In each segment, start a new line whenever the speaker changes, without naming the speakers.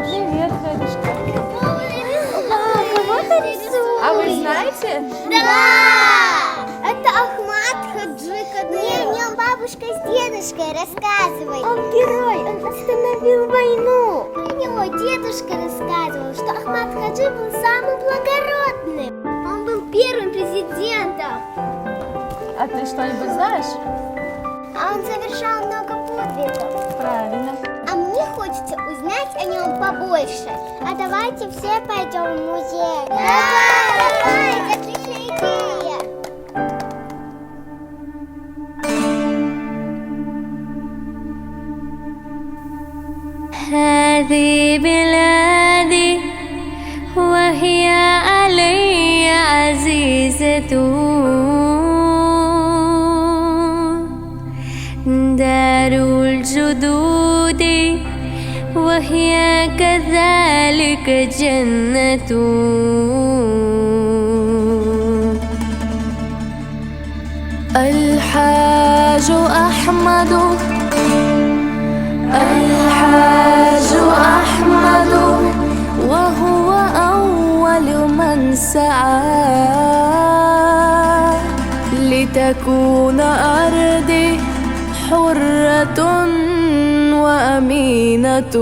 Привет, дядюшка.
Кого-то рисует.
А вы знаете?
Да! Это Ахмат-Хаджи Кадырову. Мне бабушка с дедушкой рассказывали. Он герой, он остановил войну. Мне мой дедушка рассказывал, что Ахмат-Хаджи был самым благородным. Он был первым президентом.
А ты что-нибудь знаешь?
А он совершал много подвигов.
Правильно.
А мне хочется узнать о нем побольше. А давайте все пойдем в музей. Давай, отличная идея.
هذه بلادي وهي علي عزيزة دار الجدود وهي كذلك جنة الحاج أحمد الحاج أحمد وهو أول من سعى لتكون أرضي حرة وأمينة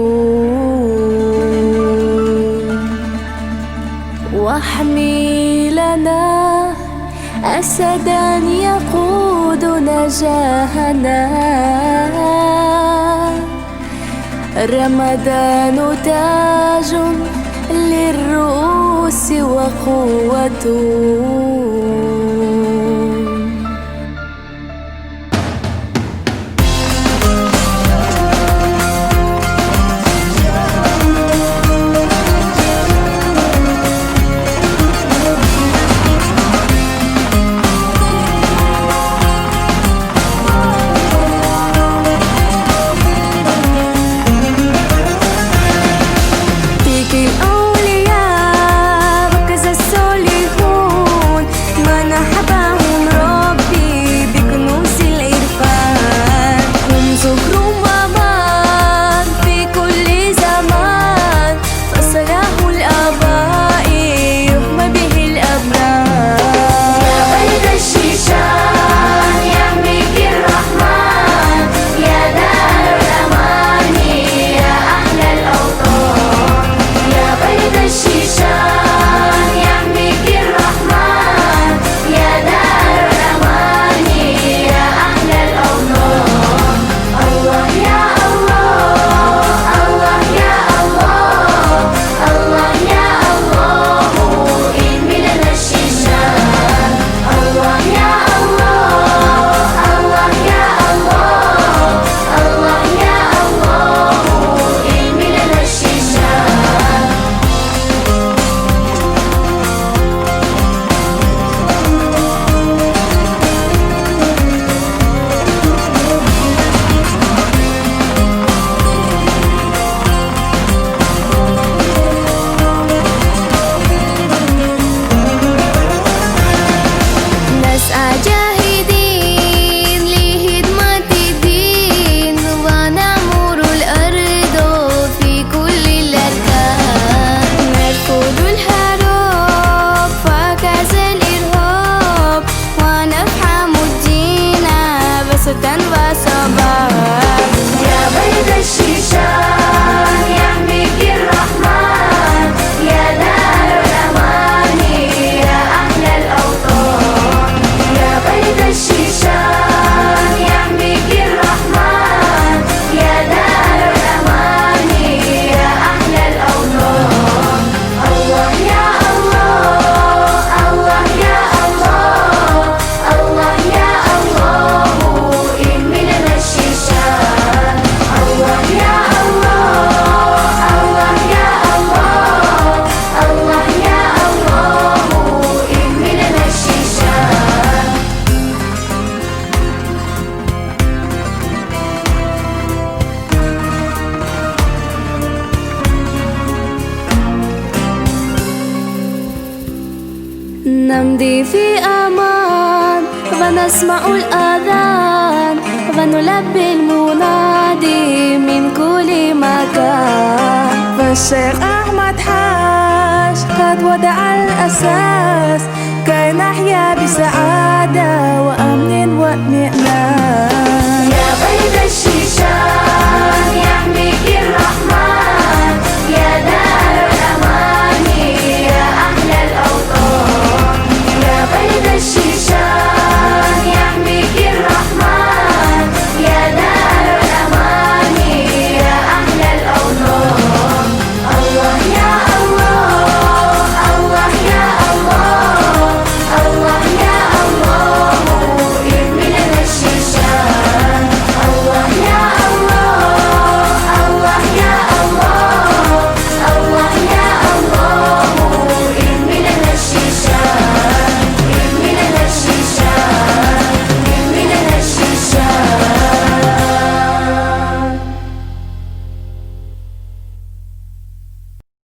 واحمي لنا أسدا يقود نجاهنا رمضان تاج للرؤوس وقوة نمضي في أمان ونسمع الأذان ونلبي المنادي من كل مكان. فالشيخ أحمد حاج قد وضع الأساس كي نحيا بسعادة وأمن واطمئنان.